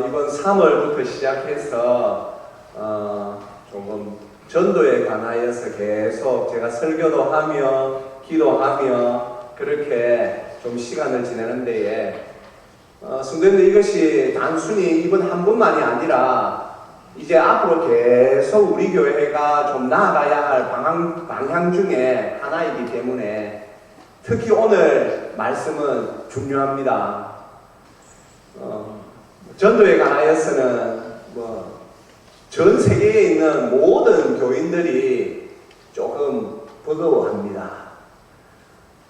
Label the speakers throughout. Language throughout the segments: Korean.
Speaker 1: 이번 3월부터 시작해서 조금 전도에 관하여서 계속 제가 설교도 하며 기도하며 그렇게 좀 시간을 지내는 데에 성도님들, 이것이 단순히 이번 한 번만이 아니라 이제 앞으로 계속 우리 교회가 좀 나아가야 할 방향 중에 하나이기 때문에 특히 오늘 말씀은 중요합니다. 전도에 관하여서는 전 세계에 있는 모든 교인들이 조금 버거워합니다.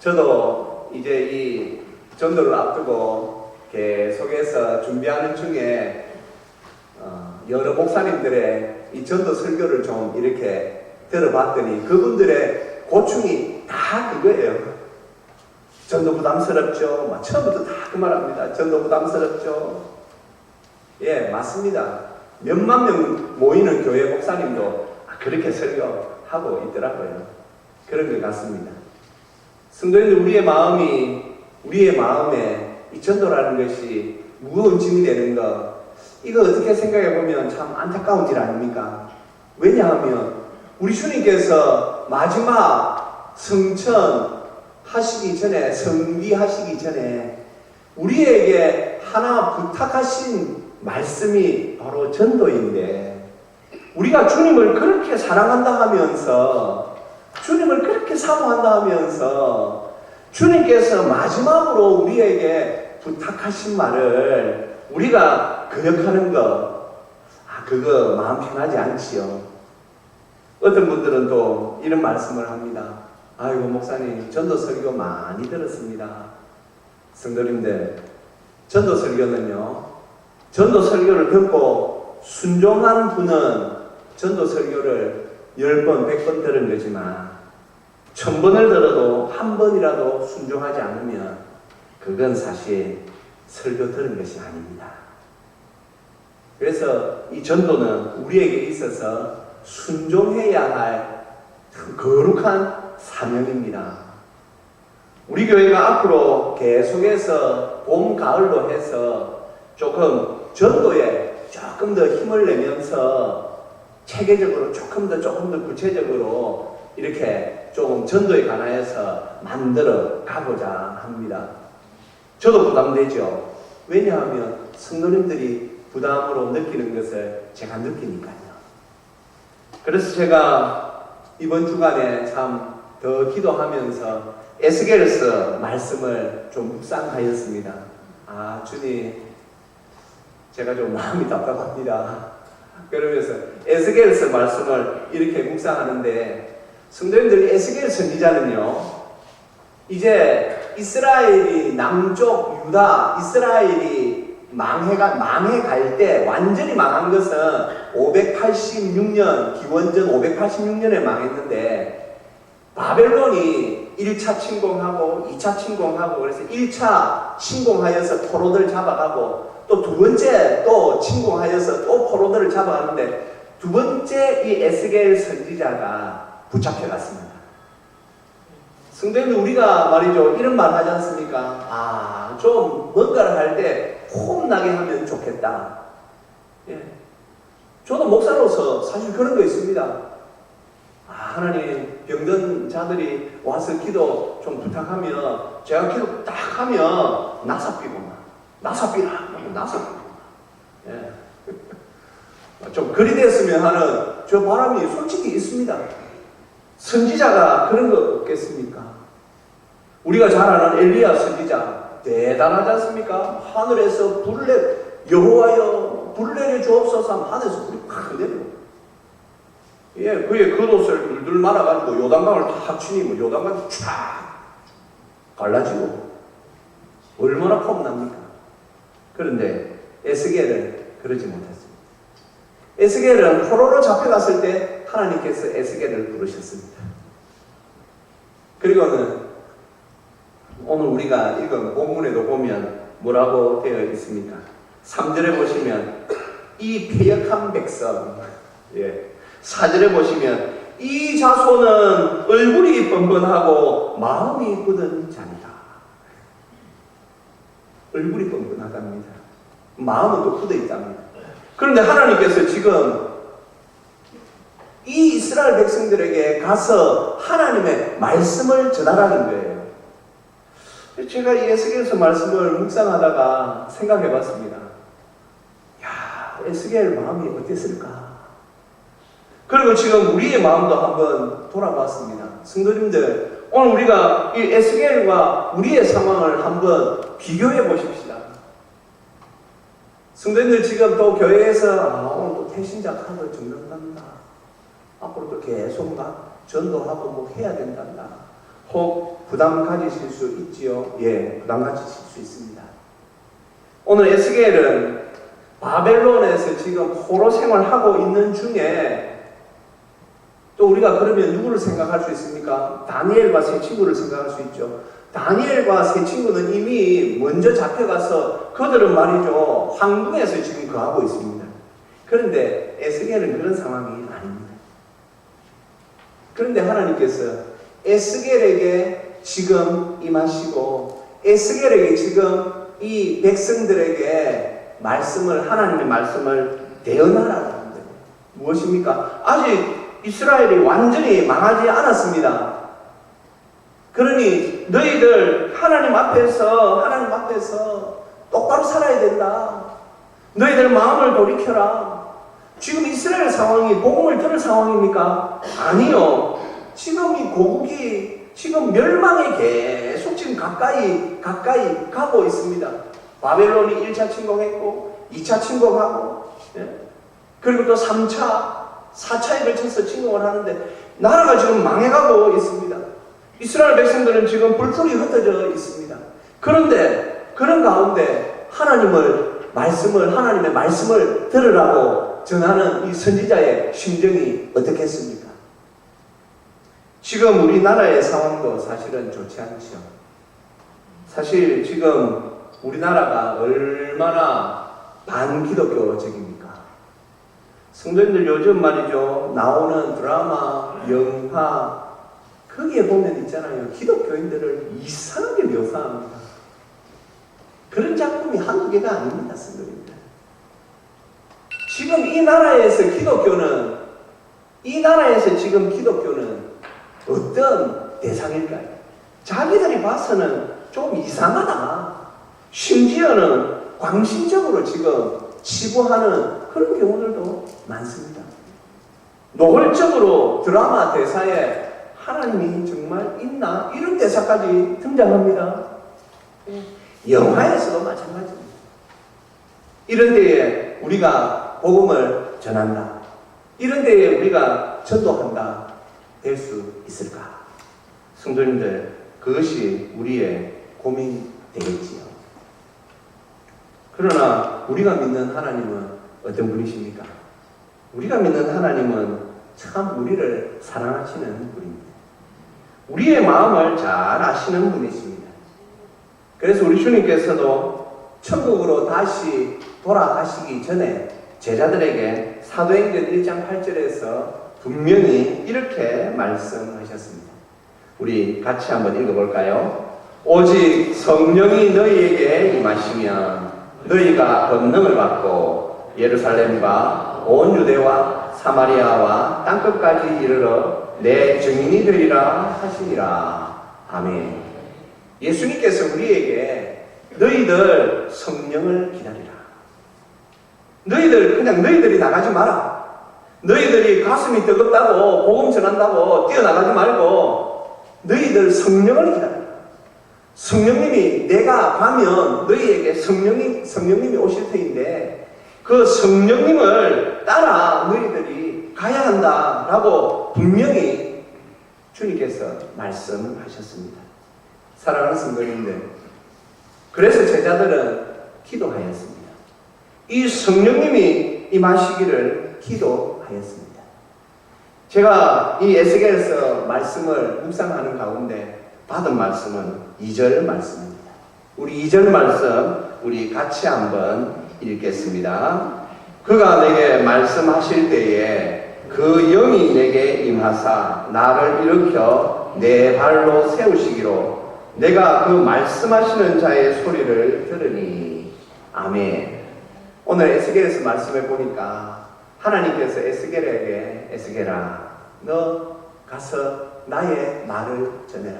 Speaker 1: 저도 이제 이 전도를 앞두고 계속해서 준비하는 중에 여러 목사님들의 이 전도 설교를 좀 이렇게 들어봤더니 그분들의 고충이 다 그거예요. 전도 부담스럽죠. 처음부터 다 그 말합니다. 전도 부담스럽죠. 예, 맞습니다. 몇만 명 모이는 교회 목사님도 그렇게 설교하고 있더라고요. 그런 것 같습니다. 성도님들, 우리의 마음에 이 전도라는 것이 무거운 짐이 되는 것, 이거 어떻게 생각해 보면 참 안타까운 일 아닙니까? 왜냐하면 우리 주님께서 마지막 성천 하시기 전에, 성기하시기 전에 우리에게 하나 부탁하신 말씀이 바로 전도인데, 우리가 주님을 그렇게 사랑한다 하면서, 주님을 그렇게 사모한다 하면서 주님께서 마지막으로 우리에게 부탁하신 말을 우리가 거역하는 거, 그거 마음 편하지 않지요. 어떤 분들은 또 이런 말씀을 합니다. 아이고 목사님, 전도 설교 많이 들었습니다. 성도님들, 전도 설교는요, 전도 설교를 듣고 순종한 분은 전도 설교를 10번, 100번 들은 거지만 1000번을 들어도 한 번이라도 순종하지 않으면 그건 사실 설교 들은 것이 아닙니다. 그래서 이 전도는 우리에게 있어서 순종해야 할 거룩한 사명입니다. 우리 교회가 앞으로 계속해서 봄, 가을로 해서 조금 전도에 조금 더 힘을 내면서 체계적으로 조금 더 구체적으로 이렇게 조금 전도에 관하여서 만들어 가보자 합니다. 저도 부담되죠. 왜냐하면 성도님들이 부담으로 느끼는 것을 제가 느끼니까요. 그래서 제가 이번 주간에 참 더 기도하면서 에스겔서 말씀을 좀 묵상하였습니다. 주님, 제가 좀 마음이 답답합니다. 그러면서 에스겔서 말씀을 이렇게 묵상하는데, 성도님들, 에스겔 선지자는요, 이제 이스라엘이 남쪽 유다, 이스라엘이 망해갈 때, 완전히 망한 것은 586년, 기원전 586년에 망했는데, 바벨론이 1차 침공하고 2차 침공하고, 그래서 1차 침공하여서 포로들 잡아가고 또 두 번째 또 침공하여서 또 포로들을 잡아가는데, 두 번째 이 에스겔 선지자가 붙잡혀갔습니다. 성도님들, 우리가 말이죠, 이런 말 하지 않습니까? 좀 뭔가를 할 때 폼나게 하면 좋겠다. 예. 저도 목사로서 사실 그런 거 있습니다. 하나님, 병든 자들이 와서 기도 좀 부탁하면 제가 기도 딱 하면 나사삐구나. 예. 좀 그리 됐으면 하는 저 바람이 솔직히 있습니다. 선지자가 그런 거 없겠습니까? 우리가 잘 아는 엘리야 선지자 대단하지 않습니까? 하늘에서 여호와여 불 내려 주옵소서 하늘에서 불이 확 내려. 예, 그의 겉옷을 둘둘 말아가지고 요단강을 다 치니 요단강이 쫙 갈라지고 얼마나 폼납니까? 그런데 에스겔은 그러지 못했습니다. 에스겔은 포로로 잡혀갔을 때 하나님께서 에스겔을 부르셨습니다. 그리고는 오늘 우리가 읽은 본문에도 보면 뭐라고 되어 있습니까? 3절에 보시면 이 패역한 백성, 4절에 보시면 이 자손은 얼굴이 뻔뻔하고 마음이 굳은 자니라. 얼굴이 뻔뻔하답니다. 마음은 또 굳어 있답니다. 그런데 하나님께서 지금 이 이스라엘 백성들에게 가서 하나님의 말씀을 전하라는 거예요. 제가 이 에스겔서 말씀을 묵상하다가 생각해 봤습니다. 야, 에스겔 마음이 어땠을까? 그리고 지금 우리의 마음도 한번 돌아봤습니다. 성도님들, 오늘 우리가 이 에스겔과 우리의 상황을 한번 비교해 보십시다. 성도님들 지금 또 교회에서 오늘 또 태신자 카드 정정한다. 앞으로 또 계속 전도하고 뭐 해야 된단다. 혹 부담 가지실 수 있지요? 예, 부담 가지실 수 있습니다. 오늘 에스겔은 바벨론에서 지금 포로 생활하고 있는 중에 또 우리가 그러면 누구를 생각할 수 있습니까? 다니엘과 세 친구를 생각할 수 있죠. 다니엘과 세 친구는 이미 먼저 잡혀가서 그들은 말이죠, 황궁에서 지금 거하고 있습니다. 그런데 에스겔은 그런 상황이 아닙니다. 그런데 하나님께서 에스겔에게 지금 임하시고 에스겔에게 지금 이 백성들에게 말씀을, 하나님의 말씀을 대언하라는 겁니다. 무엇입니까? 아직 이스라엘이 완전히 망하지 않았습니다. 그러니 너희들 하나님 앞에서 똑바로 살아야 된다. 너희들 마음을 돌이켜라. 지금 이스라엘 상황이 복음을 들을 상황입니까? 아니요. 지금 이 고국이 지금 멸망에 계속 지금 가까이 가고 있습니다. 바벨론이 1차 침공했고 2차 침공하고, 그리고 또 3차 4차에 걸쳐서 침공을 하는데 나라가 지금 망해가고 있습니다. 이스라엘 백성들은 지금 불풀이 흩어져 있습니다. 그런데 그런 가운데 하나님의 말씀을 들으라고 전하는 이 선지자의 심정이 어떻겠습니까? 지금 우리나라의 상황도 사실은 좋지 않죠. 사실 지금 우리나라가 얼마나 반기독교적입니까? 성도님들 요즘 말이죠, 나오는 드라마, 영화, 거기에 보면 있잖아요. 기독교인들을 이상하게 묘사합니다. 그런 작품이 한두 개가 아닙니다, 성도님들. 지금 이 나라에서 지금 기독교는 어떤 대상일까요? 자기들이 봐서는 좀 이상하다. 심지어는 광신적으로 지금 치부하는 그런 경우들도 많습니다. 노골적으로 드라마 대사에 하나님이 정말 있나? 이런 대사까지 등장합니다. 영화에서도 마찬가지입니다. 이런 데에 우리가 복음을 전한다. 이런 데에 우리가 전도한다. 될 수 있을까? 성도님들, 그것이 우리의 고민이 되겠지요. 그러나 우리가 믿는 하나님은 어떤 분이십니까? 우리가 믿는 하나님은 참 우리를 사랑하시는 분입니다. 우리의 마음을 잘 아시는 분이십니다. 그래서 우리 주님께서도 천국으로 다시 돌아가시기 전에 제자들에게 사도행전 1장 8절에서 분명히 이렇게 말씀하셨습니다. 우리 같이 한번 읽어볼까요? 오직 성령이 너희에게 임하시면 너희가 권능을 받고 예루살렘과 온 유대와 사마리아와 땅끝까지 이르러 내 증인이 되리라 하시니라. 아멘. 예수님께서 우리에게 너희들 성령을 기다리라. 너희들이 나가지 마라. 너희들이 가슴이 뜨겁다고 복음 전한다고 뛰어나가지 말고 너희들 성령을 기다리라. 성령님이, 내가 가면 너희에게 성령님이 오실 터인데 그 성령님을 따라 너희들이 가야 한다라고 분명히 주님께서 말씀하셨습니다. 사랑하는 성도님들, 그래서 제자들은 기도하였습니다. 이 성령님이 임하시기를 기도하였습니다. 제가 이 에스겔서 말씀을 묵상하는 가운데 받은 말씀은 2절 말씀입니다. 우리 2절 말씀 우리 같이 한번 읽겠습니다. 그가 내게 말씀하실 때에 그 영이 내게 임하사 나를 일으켜 내 발로 세우시기로 내가 그 말씀하시는 자의 소리를 들으니. 아멘. 오늘 에스겔에서 말씀해 보니까 하나님께서 에스겔에게 에스겔아 너 가서 나의 말을 전해라.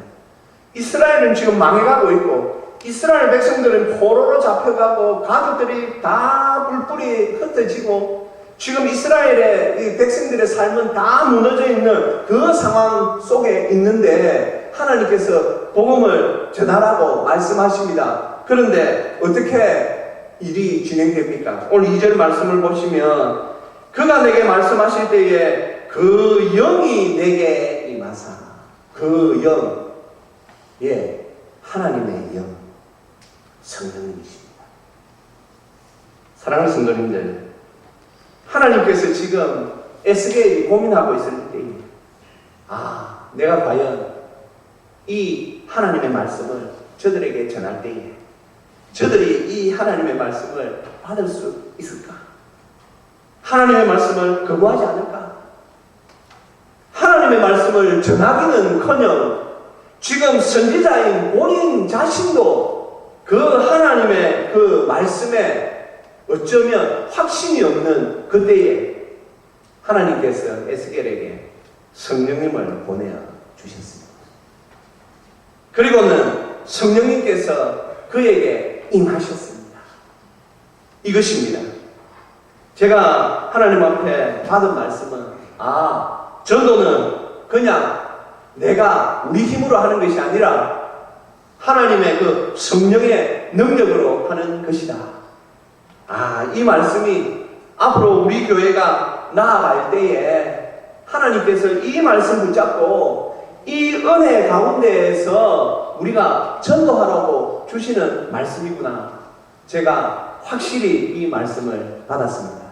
Speaker 1: 이스라엘은 지금 망해가고 있고 이스라엘 백성들은 포로로 잡혀가고 가족들이 다 뿔뿔이 흩어지고 지금 이스라엘의 이 백성들의 삶은 다 무너져 있는 그 상황 속에 있는데 하나님께서 복음을 전하라고 말씀하십니다. 그런데 어떻게 일이 진행됩니까? 오늘 2절 말씀을 보시면 그가 내게 말씀하실 때에 그 영이 내게 임하사 그 영, 예, 하나님의 영, 성령님이십니다. 사랑하는 성도님들, 하나님께서 지금 에스겔이 고민하고 있을 때에 내가 과연 이 하나님의 말씀을 저들에게 전할 때에 저들이 이 하나님의 말씀을 받을 수 있을까? 하나님의 말씀을 거부하지 않을까? 하나님의 말씀을 전하기는커녕 지금 선지자인 본인 자신도 그 하나님의 그 말씀에 어쩌면 확신이 없는 그때에 하나님께서 에스겔에게 성령님을 보내어 주셨습니다. 그리고는 성령님께서 그에게 임하셨습니다. 이것입니다. 제가 하나님 앞에 받은 말씀은 전도는 그냥 내가 우리 힘으로 하는 것이 아니라 하나님의 그 성령의 능력으로 하는 것이다. 이 말씀이 앞으로 우리 교회가 나아갈 때에 하나님께서 이 말씀 붙잡고 이 은혜 가운데에서 우리가 전도하라고 주시는 말씀이구나. 제가 확실히 이 말씀을 받았습니다.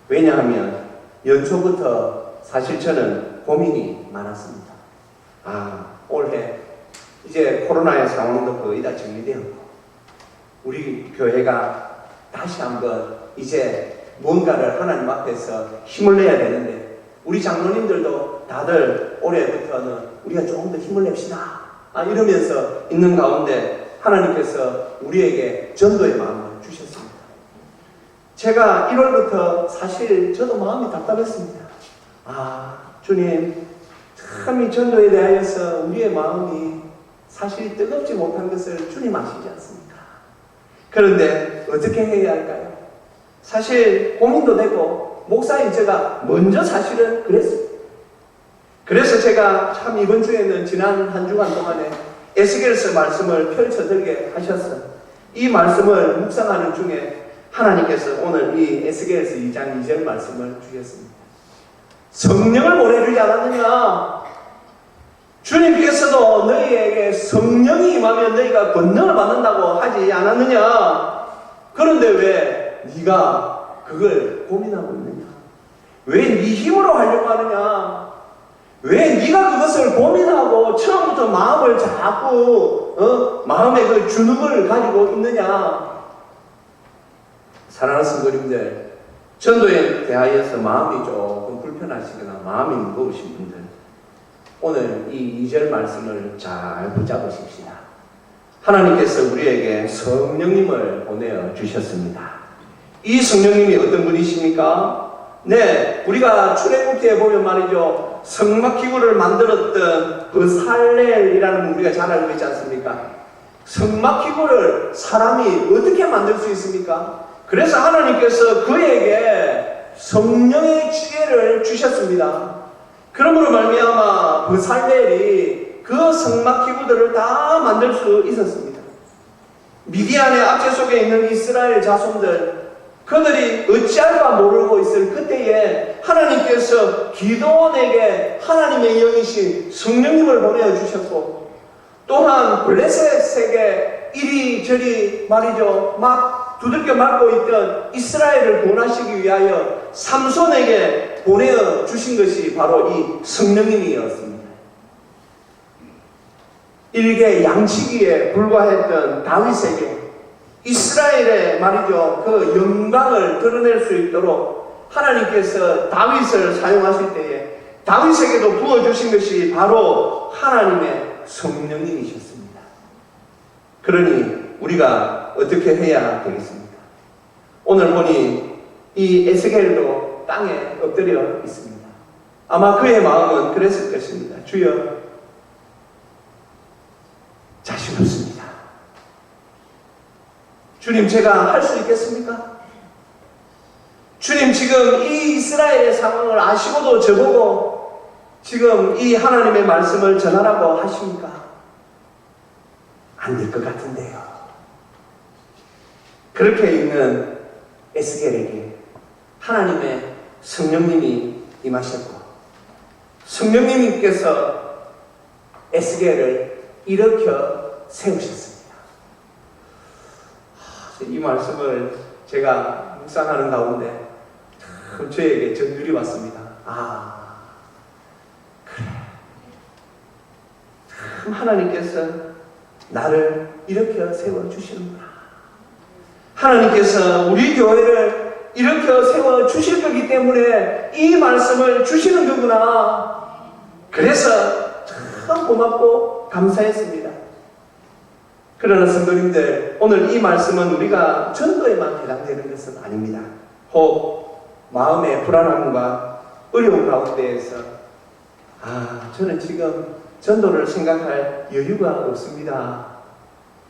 Speaker 1: 왜냐하면 연초부터 사실 저는 고민이 많았습니다. 올해 이제 코로나의 상황도 거의 다 정리되었고 우리 교회가 다시 한번 이제 뭔가를 하나님 앞에서 힘을 내야 되는데 우리 장로님들도 다들 올해부터는 우리가 조금 더 힘을 냅시다 이러면서 있는 가운데 하나님께서 우리에게 전도의 마음을 주셨습니다. 제가 1월부터 사실 저도 마음이 답답했습니다. 주님, 참 이 전도에 대하여서 우리의 마음이 사실 뜨겁지 못한 것을 주님 아시지 않습니까? 그런데 어떻게 해야 할까요? 사실 고민도 되고 목사인 제가 먼저 사실은 그랬습니다. 그래서 제가 참 이번 주에는 지난 한 주간 동안에 에스겔서 말씀을 펼쳐들게 하셨어요. 이 말씀을 묵상하는 중에 하나님께서 오늘 이 에스겔서 2장 2절 말씀을 주셨습니다. 성령을 보내주지 않았느냐? 주님께서도 너희에게 성령이 임하면 너희가 권능을 받는다고 하지 않았느냐? 그런데 왜 네가 그걸 고민하고 있느냐? 왜 네 힘으로 하려고 하느냐? 왜 네가 그것을 고민하고 처음부터 마음을 자꾸 마음의 그 주눅을 가지고 있느냐? 사랑하는 성도님들, 전도에 대하여서 마음이 조금 불편하시거나 마음이 무거우신 분들 오늘 이 2절 말씀을 잘 붙잡으십시다. 하나님께서 우리에게 성령님을 보내어 주셨습니다. 이 성령님이 어떤 분이십니까? 네, 우리가 출애굽기에 보면 말이죠, 성막기구를 만들었던 그 살렐이라는 분 우리가 잘 알고 있지 않습니까? 성막기구를 사람이 어떻게 만들 수 있습니까? 그래서 하나님께서 그에게 성령의 지혜를 주셨습니다. 그러므로 말미암아 그 살렐이 그 성막기구들을 다 만들 수 있었습니다. 미디안의 압제 속에 있는 이스라엘 자손들, 그들이 어찌할까 모르고 있을 그때에 하나님께서 기도원에게 하나님의 영이신 성령님을 보내주셨고, 또한 블레셋에게 이리저리 말이죠, 막 두들겨 맞고 있던 이스라엘을 구원하시기 위하여 삼손에게 보내어 주신 것이 바로 이 성령님이었습니다. 일개 양치기에 불과했던 다윗에게 이스라엘의 말이죠, 그 영광을 드러낼 수 있도록 하나님께서 다윗을 사용하실 때에 다윗에게도 부어주신 것이 바로 하나님의 성령님이셨습니다. 그러니 우리가 어떻게 해야 되겠습니까? 오늘 보니 이 에스겔도 땅에 엎드려 있습니다. 아마 그의 마음은 그랬을 것입니다. 주여, 자신 없습니다. 주님, 제가 할 수 있겠습니까? 주님, 지금 이 이스라엘의 상황을 아시고도 저보고 지금 이 하나님의 말씀을 전하라고 하십니까? 안 될 것 같은데요. 그렇게 있는 에스겔에게 하나님의 성령님이 임하셨고, 성령님께서 에스겔을 일으켜 세우셨습니다. 이 말씀을 제가 묵상하는 가운데 참 저에게 정률이 왔습니다. 그래. 참 하나님께서 나를 일으켜 세워주시는구나. 하나님께서 우리 교회를 일으켜 세워주실 거기 때문에 이 말씀을 주시는 거구나. 그래서 참 고맙고 감사했습니다. 그러나 성도님들, 오늘 이 말씀은 우리가 전도에만 해당되는 것은 아닙니다. 혹 마음의 불안함과 어려움 가운데에서 저는 지금 전도를 생각할 여유가 없습니다.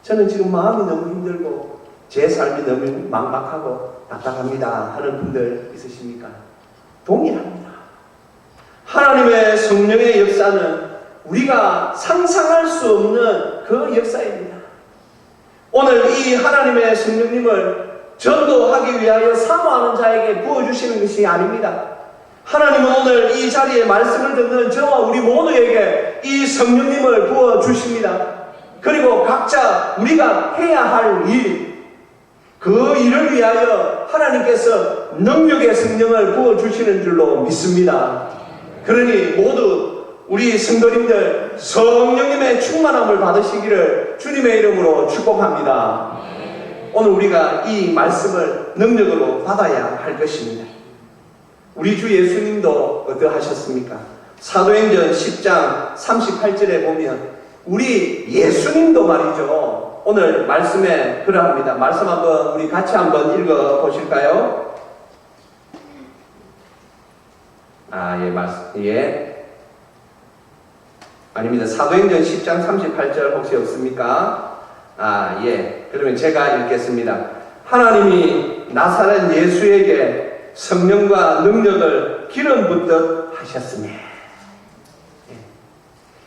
Speaker 1: 저는 지금 마음이 너무 힘들고 제 삶이 너무 막막하고 답답합니다 하는 분들 있으십니까? 동일합니다. 하나님의 성령의 역사는 우리가 상상할 수 없는 그 역사입니다. 오늘 이 하나님의 성령님을 전도하기 위하여 사모하는 자에게 부어주시는 것이 아닙니다. 하나님은 오늘 이 자리에 말씀을 듣는 저와 우리 모두에게 이 성령님을 부어주십니다. 그리고 각자 우리가 해야 할 일, 그 일을 위하여 하나님께서 능력의 성령을 부어주시는 줄로 믿습니다. 그러니 모두 우리 성도님들 성령님의 충만함을 받으시기를 주님의 이름으로 축복합니다. 오늘 우리가 이 말씀을 능력으로 받아야 할 것입니다. 우리 주 예수님도 어떠하셨습니까? 사도행전 10장 38절에 보면 우리 예수님도 말이죠. 오늘 말씀에 그러합니다. 말씀 한번 우리 같이 한번 읽어 보실까요? 아닙니다. 사도행전 10장 38절 혹시 없습니까? 그러면 제가 읽겠습니다. 하나님이 나사렛 예수에게 성령과 능력을 기름 붓듯 하셨으니,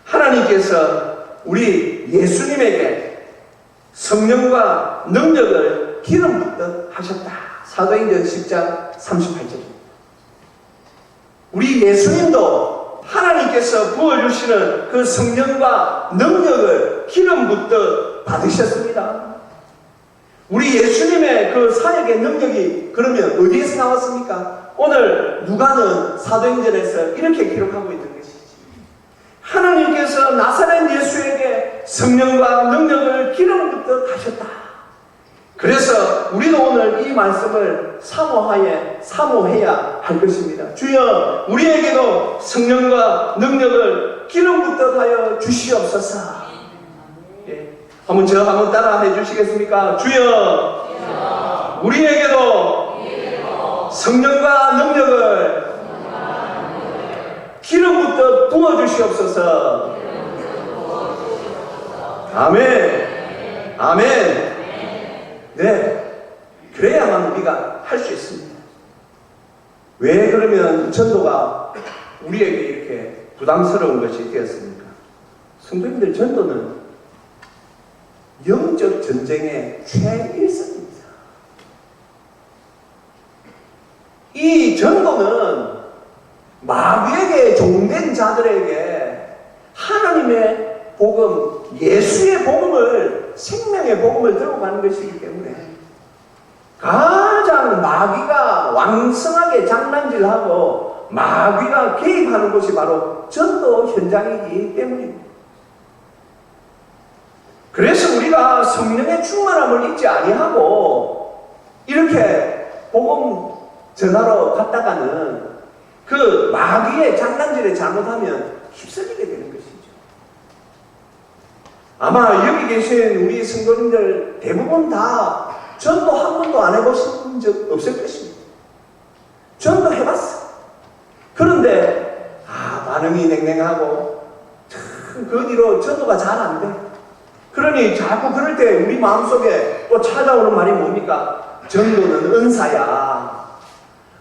Speaker 1: 하나님께서 우리 예수님에게 성령과 능력을 기름 붓듯 하셨다. 사도행전 10장 38절입니다. 우리 예수님도 하나님께서 부어주시는 그 성령과 능력을 기름 붓듯 받으셨습니다. 우리 예수님의 그 사역의 능력이 그러면 어디에서 나왔습니까? 오늘 누가는 사도행전에서 이렇게 기록하고 있는 것이지. 하나님께서 나사렛 예수에게 성령과 능력을 기름 붓듯 하셨다. 그래서 우리도 오늘 이 말씀을 사모해야 할 것입니다. 주여, 우리에게도 성령과 능력을 기름 붓듯 하여 주시옵소서. 한번 따라 해주시겠습니까? 주여, 우리에게도 성령과 능력을 기름 붓듯 부어주시옵소서. 아멘. 아멘. 네, 그래야만 우리가 할 수 있습니다. 왜 그러면 전도가 우리에게 이렇게 부담스러운 것이 되었습니까? 성도님들, 전도는 영적 전쟁의 최일선입니다. 이 전도는 마귀에게 종된 자들에게 하나님의 복음, 예수의 복음을, 생명의 복음을 들고 가는 것이기 때문에 가장 마귀가 왕성하게 장난질하고 마귀가 개입하는 곳이 바로 전도 현장이기 때문입니다. 그래서 우리가 성령의 충만함을 잊지 아니하고 이렇게 복음 전하러 갔다가는 그 마귀의 장난질에 잘못하면 휩쓸리게 되는 것이죠. 아마 여기 계신 우리 성도님들 대부분 다 전도 한 번도 안 해보신 본 적 없을 것입니다. 저도 해봤어. 그런데 반응이 냉랭하고 그 뒤로 전도가 잘 안 돼. 그러니 자꾸 그럴 때 우리 마음속에 또 찾아오는 말이 뭡니까? 전도는 은사야.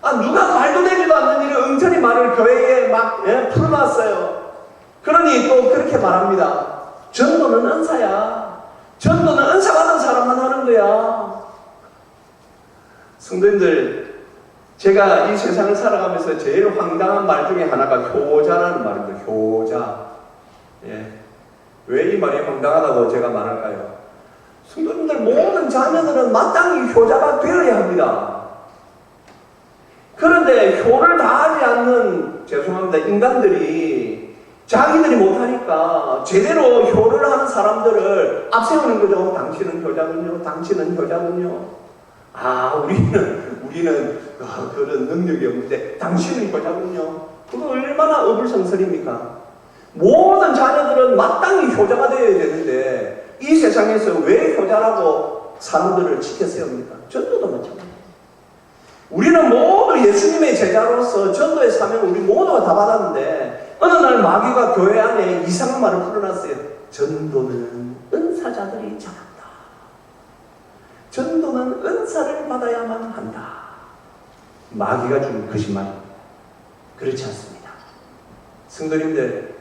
Speaker 1: 누가 말도 되지도 않는 일을 엉터리 말을 교회에 막 풀어놨어요. 그러니 또 그렇게 말합니다. 전도는 은사야. 전도는 은사 받은 사람만 하는 거야. 성도님들, 제가 이 세상을 살아가면서 제일 황당한 말 중에 하나가 효자라는 말입니다. 효자. 왜 이 말이 황당하다고 제가 말할까요? 성도님들, 모든 자녀들은 마땅히 효자가 되어야 합니다. 그런데 효를 다하지 않는, 죄송합니다, 인간들이 자기들이 못하니까 제대로 효를 하는 사람들을 앞세우는 거죠. 당신은 효자군요. 당신은 효자군요. 우리는 그런 능력이 없는데 당신은 효자군요. 그거 얼마나 어불성설입니까? 모든 자녀들은 마땅히 효자가 되어야 되는데 이 세상에서 왜 효자라고 사람들을 지켜 세웁니까? 전도도 마찬가지입니다. 우리는 모두 예수님의 제자로서 전도의 사명을 우리 모두가 다 받았는데 어느 날 마귀가 교회 안에 이상한 말을 풀어놨어요. 전도는 은사자들이 잘한다. 전도는 은사를 받아야만 한다. 마귀가 준 거짓말입니다. 그렇지 않습니다. 성도님들,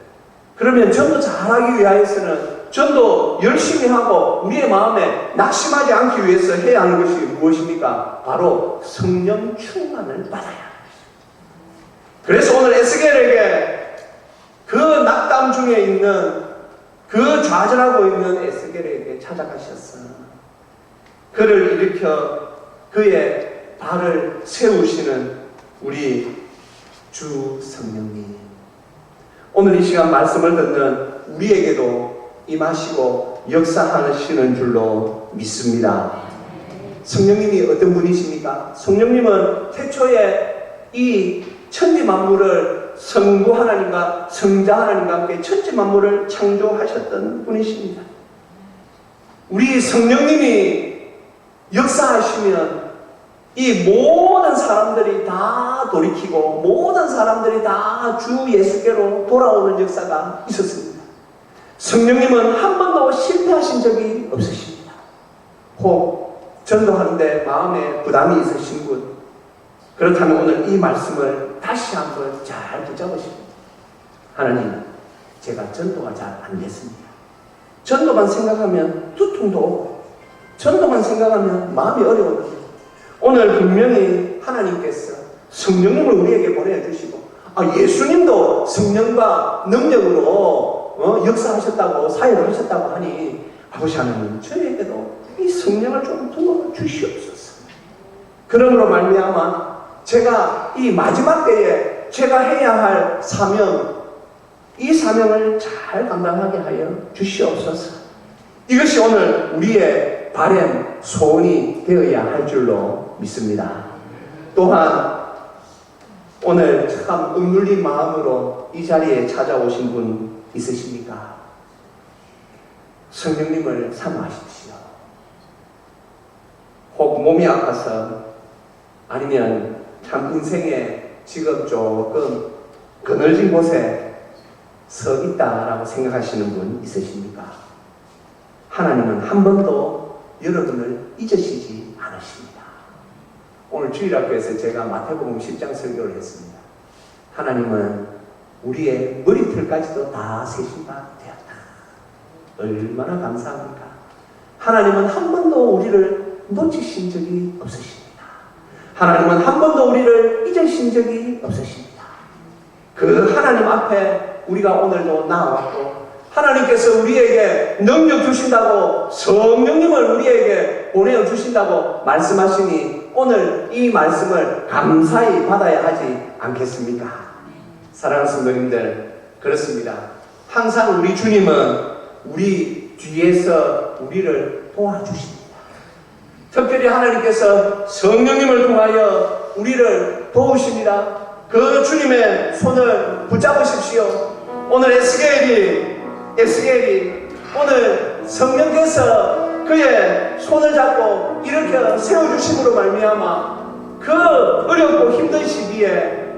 Speaker 1: 그러면 전도 잘하기 위해서는 전도 열심히 하고 우리의 마음에 낙심하지 않기 위해서 해야 하는 것이 무엇입니까? 바로 성령 충만을 받아야 합니다. 그래서 오늘 에스겔에게 그 낙담 중에 있는, 그 좌절하고 있는 에스겔에게 찾아가셨어. 그를 일으켜 그의 발을 세우시는 우리 주 성령님, 오늘 이 시간 말씀을 듣는 우리에게도 임하시고 역사하시는 줄로 믿습니다. 성령님이 어떤 분이십니까? 성령님은 태초에 이 천지 만물을 성부 하나님과 성자 하나님과 함께 천지 만물을 창조하셨던 분이십니다. 우리 성령님이 역사하시면 이 모든 사람들이 다 돌이키고 모든 사람들이 다 주 예수께로 돌아오는 역사가 있었습니다. 성령님은 한 번도 실패하신 적이 없으십니다. 혹 전도하는데 마음에 부담이 있으신 분, 그렇다면 오늘 이 말씀을 다시 한번 잘 붙잡으십니다. 하나님, 제가 전도가 잘 안 됐습니다. 전도만 생각하면 두통도 오고 전도만 생각하면 마음이 어려워요. 오늘 분명히 하나님께서 성령님을 우리에게 보내주시고 예수님도 성령과 능력으로 역사하셨다고 사역을 하셨다고 하니 아버지 하나님, 저에게도 이 성령을 좀 부어 주시옵소서. 그러므로 말미암아 제가 이 마지막 때에 제가 해야 할 사명, 이 사명을 잘 감당하게 하여 주시옵소서. 이것이 오늘 우리의 바람, 소원이 되어야 할 줄로 믿습니다. 또한 오늘 참 억눌린 마음으로 이 자리에 찾아오신 분 있으십니까? 성령님을 사모하십시오. 혹 몸이 아파서, 아니면 참 인생에 지금 조금 그늘진 곳에 서 있다라고 생각하시는 분 있으십니까? 하나님은 한 번도 여러분을 잊으시지 않으십니다. 오늘 주일학교에서 제가 마태복음 10장 설교를 했습니다. 하나님은 우리의 머리털까지도 다 세신 바 되었다. 얼마나 감사합니까? 하나님은 한 번도 우리를 놓치신 적이 없으십니다. 하나님은 한 번도 우리를 잊으신 적이 없으십니다. 그 하나님 앞에 우리가 오늘도 나와왔고, 하나님께서 우리에게 능력 주신다고, 성령님을 우리에게 보내어 주신다고 말씀하시니 오늘 이 말씀을 감사히 받아야 하지 않겠습니까? 사랑하는 성도님들, 그렇습니다. 항상 우리 주님은 우리 뒤에서 우리를 도와주십니다. 특별히 하나님께서 성령님을 통하여 우리를 도우십니다. 그 주님의 손을 붙잡으십시오. 오늘 에스겔이 오늘 성령께서 그의 손을 잡고 이렇게 세워주심으로 말미암아 그 어렵고 힘든 시기에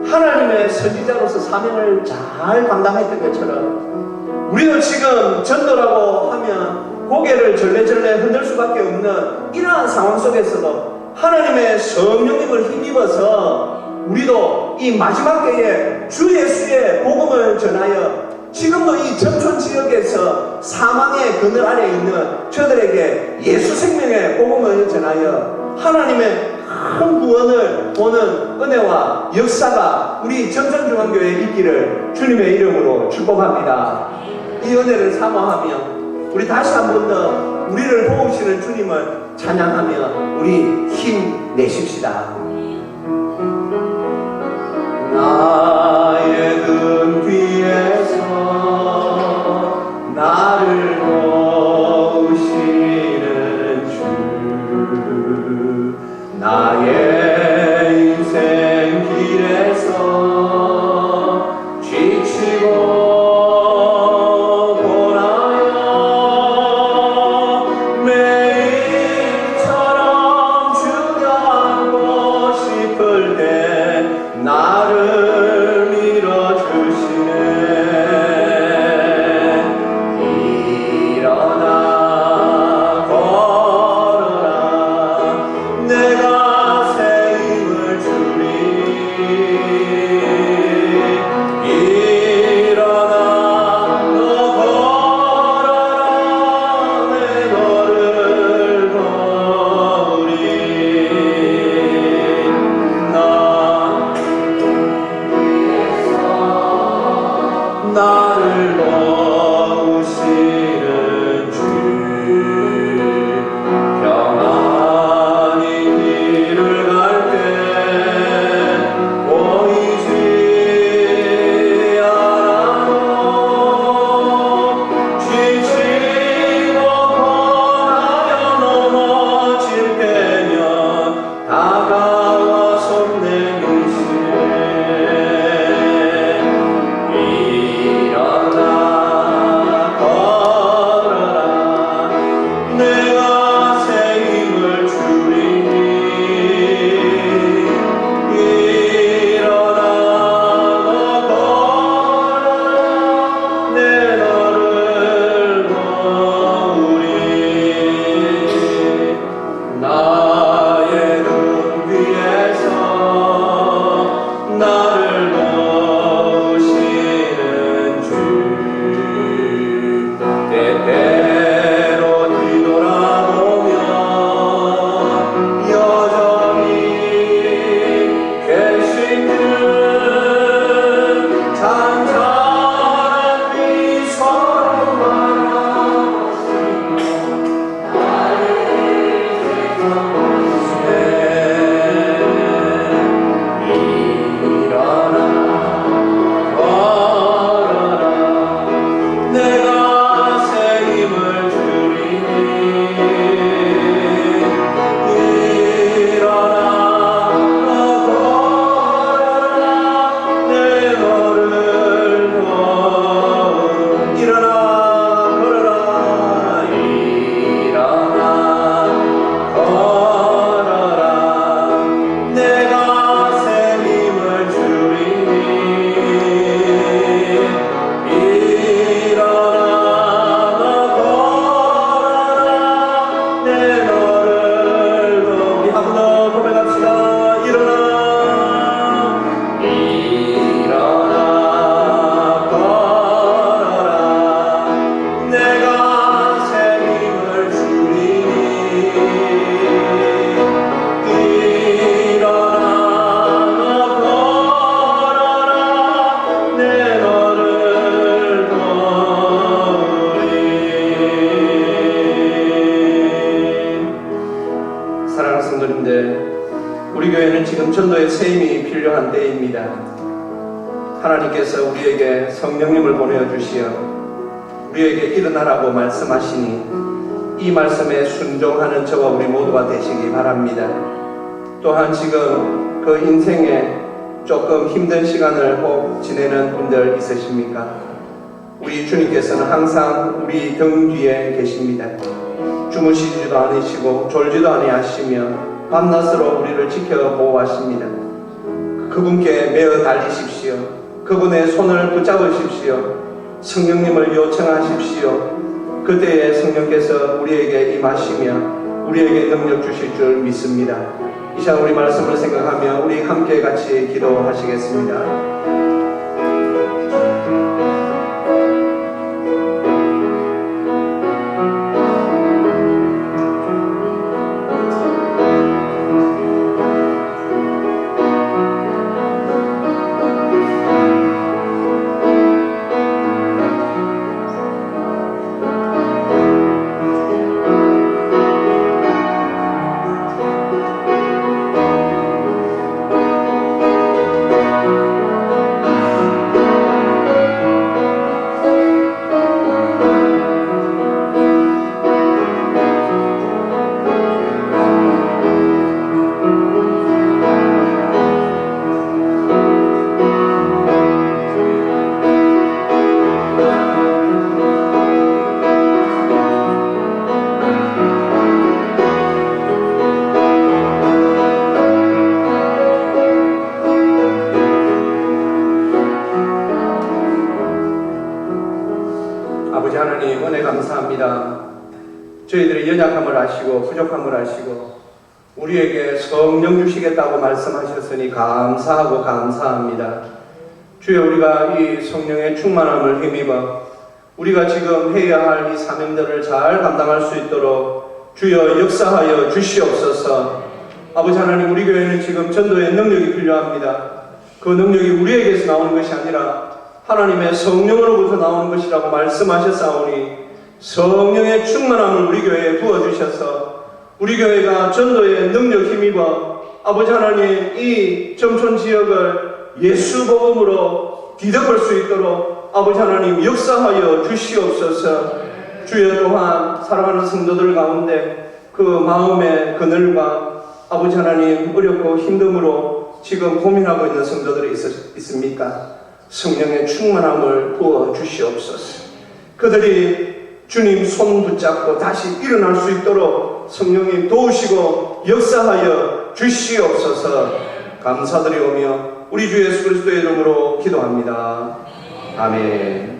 Speaker 1: 하나님의 선지자로서 사명을 잘 감당했던 것처럼 우리도 지금 전도라고 하면 고개를 절레절레 흔들 수밖에 없는 이러한 상황 속에서도 하나님의 성령님을 힘입어서 우리도 이 마지막 때에 주 예수의 복음을 전하여 지금도 이 전촌 지역에서 사망의 그늘 아래 있는 저들에게 예수 생명의 복음을 전하여 하나님의 큰 구원을 보는 은혜와 역사가 우리 전천중앙교회에 있기를 주님의 이름으로 축복합니다. 이 은혜를 사모하며 우리 다시 한 번 더 우리를 도우시는 주님을 찬양하며 우리 힘내십시다. 나의 등 뒤에서 나를 도우시는 주, 나의 인생 길에서 지치고 고나여 매일처럼 주여 안고 싶을 때 나를 밀어주시네. 일어나 걸어라 내가 새 힘을 주리. 일어나 너 걸어라 내 너를 거우리. 나를 도우시는 주, 평안히 길을 갈 때 보이지 않아도 지치고 고나여 넘어질 때면 다가와 손 내미시네. 일어나 걸어라 내가 새 힘을 주리니. 일어나 너 걸어라 내 너를 도우리. 나의 등 위에서 나를 도우시는 주, 때때로 뒤돌아보면 여전히 계신 주, 잔잔한 미소로 바라보시며 나를 세워주시네. 일어나 걸어라 내가 새 힘을 주리니. 일어나 너 걸어라 내 너를 도우리. 일어나 걸어라 일어나 걸어라 내가 새 힘을 주리니. 일어나 너 걸어라 내 너를 도우리. 한 번 더 고백합시다. 일어나 걸어라 내가 새 힘을 주리니. 일어나 너 걸어라 내 너를 도우리. 사랑하는 성도님들, 우리 교회는 지금 전도의 새 힘이 필요한 때입니다. 하나님께서 우리에게 성령님을 보내주시어 우리에게 일어나라고 말씀하시니 이 말씀에 순종하는 저와 우리 모두가 되시기 바랍니다. 또한 지금 그 인생에 조금 힘든 시간을 혹 지내는 분들 있으십니까? 우리 주님께서는 항상 우리 등 뒤에 계십니다. 주무시지도 않으시고 졸지도 아니하시며 밤낮으로 우리를 지켜 보호하십니다. 그분께 매어 달리십시오. 그분의 손을 붙잡으십시오. 성령님을 요청하십시오. 그때에 성령께서 우리에게 임하시며 우리에게 능력 주실 줄 믿습니다. 이 시간 우리 말씀을 생각하며 우리 함께 같이 기도하시겠습니다. 아버지 하나님, 은혜 감사합니다. 저희들의 연약함을 아시고 부족함을 아시고 우리에게 성령 주시겠다고 말씀하셨으니 감사하고 감사합니다. 주여, 우리가 이 성령의 충만함을 힘입어 우리가 지금 해야 할 이 사명들을 잘 감당할 수 있도록 주여 역사하여 주시옵소서. 아버지 하나님, 우리 교회는 지금 전도의 능력이 필요합니다. 그 능력이 우리에게서 나오는 것이 아니라 하나님의 성령으로부터 나오는 것이라고 말씀하셨사오니 성령의 충만함을 우리 교회에 부어주셔서 우리 교회가 전도의 능력 힘입어 아버지 하나님, 이 점촌 지역을 예수 복음으로 뒤덮을 수 있도록 아버지 하나님 역사하여 주시옵소서. 주여, 또한 사랑하는 성도들 가운데 그 마음의 그늘과 아버지 하나님 어렵고 힘듦으로 지금 고민하고 있는 성도들이 있습니까? 성령의 충만함을 부어 주시옵소서. 그들이 주님 손 붙잡고 다시 일어날 수 있도록 성령님 도우시고 역사하여 주시옵소서. 감사드리오며 우리 주 예수 그리스도의 이름으로 기도합니다. 아멘.